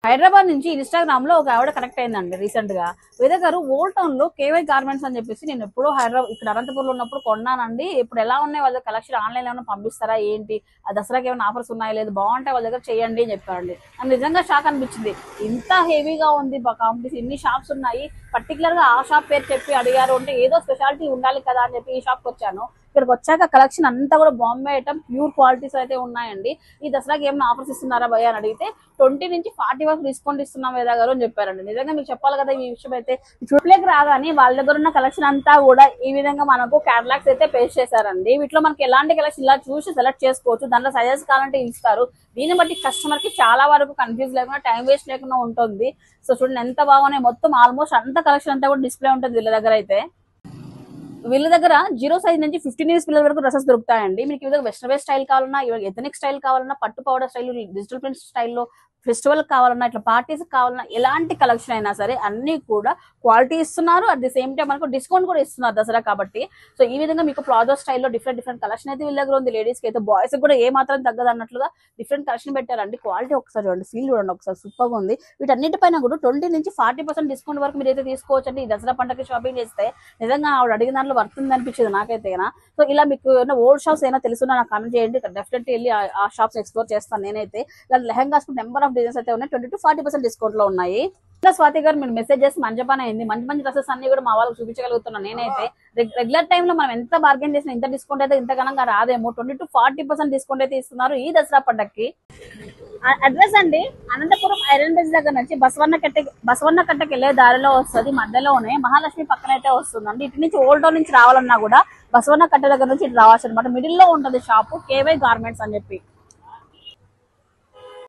హైదరాబాద్ నుంచి ఇన్స్టాగ్రామ్ లో ఒక ఆవిడ కనెక్ట్ అయిందండి రీసెంట్ గా. వేద గారు ఓల్డ్ టౌన్ లో కేవై గార్మెంట్స్ అని చెప్పేసి నేను ఎప్పుడో హైదరాబాద్ ఇక్కడ అనంతపూర్ లో ఉన్నప్పుడు కొన్నానండి. ఇప్పుడు ఎలా ఉన్నాయి వాళ్ళ కలెక్షన్, ఆన్లైన్ ఏమైనా పంపిస్తారా ఏంటి, ఆ దసరాకి ఏమైనా ఆఫర్స్ ఉన్నాయా లేదు, బాగుంటాయి వాళ్ళ దగ్గర చేయండి అని చెప్పారండి. నాకు నిజంగా షాక్ అనిపించింది. ఇంత హెవీగా ఉంది కాంపిటీషన్, ఇన్ని షాప్స్ ఉన్నాయి, పర్టికులర్ గా ఆ షాప్ పేరు చెప్పి అడిగారు అంటే ఏదో స్పెషాలిటీ ఉండాలి కదా అని చెప్పి ఈ షాప్ కి వచ్చాను. ఇక్కడికి వచ్చాక కలెక్షన్ అంతా కూడా బాంబే ఐటమ్ ప్యూర్ క్వాలిటీస్ అయితే ఉన్నాయండి. ఈ దసరాకి ఏమైనా ఆఫర్స్ ఇస్తున్నారా భయ్య అని అడిగితే 20 నుంచి 40 వరకు డిస్కౌంట్ ఇస్తున్నాం వేదా గారు అని చెప్పారండి. నిజంగా మీకు చెప్పాలి కదా ఈ విషయం అయితే. చూడలేక రాగానే వాళ్ళ దగ్గర ఉన్న కలెక్షన్ అంతా కూడా ఈ విధంగా మనకు క్యాటలాగ్స్ అయితే పేస్ట్ చేశారండి. వీటిలో మనకి ఎలాంటి కలెక్షన్ ఇలా చూసి సెలెక్ట్ చేసుకోవచ్చు, దాంట్లో సజెస్ట్ కావాలంటే ఇస్తారు. దీన్ని బట్టి కస్టమర్ కి చాలా వరకు కన్ఫ్యూజ్ లేకుండా, టైం వేస్ట్ లేకుండా ఉంటుంది. సో చూడండి ఎంత బాగున్నాయి, మొత్తం ఆల్మోస్ట్ అంత కలెక్షన్ అంతా కూడా డిస్ప్లే ఉంటుంది వీళ్ళ దగ్గర అయితే. వీళ్ళ దగ్గర 0 సైజ్ నుంచి 15 ఇయర్స్ పిల్లల వరకు డ్రెస్సెస్ దొరుకుతాయండి. మీకు ఈ విధంగా వెస్టర్న్ వేర్ స్టైల్ కావాలన్నా, ఎథనిక్ స్టైల్ కావాలన్నా, పట్టు పౌడర్ స్టైల్, డిజిటల్ ప్రింట్ స్టైల్లో, ఫెస్టివల్ కావాలన్నా, ఇట్లా పార్టీస్ కావాలన్నా, ఎలాంటి కలెక్షన్ అయినా సరే అన్ని కూడా క్వాలిటీ ఇస్తున్నారు. అట్ ది సేమ్ టైం మనకు డిస్కౌంట్ కూడా ఇస్తున్నారు దసరా కాబట్టి. సో ఈ విధంగా మీకు ప్లాజో స్టైల్లో డిఫరెంట్ కలెక్షన్ అయితే వీళ్ళ దగ్గర ఉంది. లేడీస్ కి అయితే, బాయ్స్ కూడా ఏ మాత్రం తగ్గదు అన్నట్లుగా డిఫరెంట్ కలెక్షన్ పెట్టారండి. క్వాలిటీ ఒకసారి చూడండి, ఫీల్ చూడండి ఒకసారి, సూపర్ గా ఉంది. వీటన్నిటిపైన కూడా 20 నుంచి 40% డిస్కౌంట్ వరకు మీరు అయితే తీసుకోవచ్చండి. ఈ దసరా పండుగకి షాపింగ్ చేస్తే నిజంగా ఆవిడ అడిగిన దాంట్లో వర్తుంది అనిపించింది నాకైతే. సో ఇలా మీకు ఏమైనా ఓల్డ్ షాప్స్ ఏమైనా తెలుసున్నా నాకు కామెంట్ చేయండి, డెఫినెట్లీ వెళ్ళి ఆ షాప్స్ ఎక్స్ప్లోర్ చేస్తాను నేనైతే. ఇలా లెహంగాస్ నెంబర్ ఆఫ్ డిజైన్స్ అయితే ఉన్నాయి, 20 to 40% డిస్కౌంట్ లో ఉన్నాయి. ఇంకా స్వాతి గారు మీరు మెసేజ్ చేసి మంచి పని అయింది. మంచి డ్రెస్సెస్ అన్ని కూడా మా వాళ్ళకి చూపించగలుగుతున్నాను నేనైతే. రెగ్యులర్ టైంలో మనం ఎంత బార్గెన్ చేసినా ఇంత డిస్కౌంట్ అయితే ఇంత ఘనంగా రాదేమో. 20 to 40% డిస్కౌంట్ అయితే ఇస్తున్నారు ఈ దసరా పండగకి. అడ్రస్ అండి అనంతపురం ఐరన్ బ్రిడ్జ్ దగ్గర నుంచి బసవన్న కట్టకి వెళ్లే దారిలో వస్తుంది, మధ్యలోనే మహాలక్ష్మి పక్కన అయితే వస్తుందండి. ఇటు నుంచి ఓల్డ్ టౌన్ నుంచి రావాలన్నా కూడా బసవన్న కట్ట దగ్గర నుంచి ఇటు రావచ్చు అనమాట. మిడిల్ లో ఉంటుంది షాపు కేవై గార్మెంట్స్ అని చెప్పి.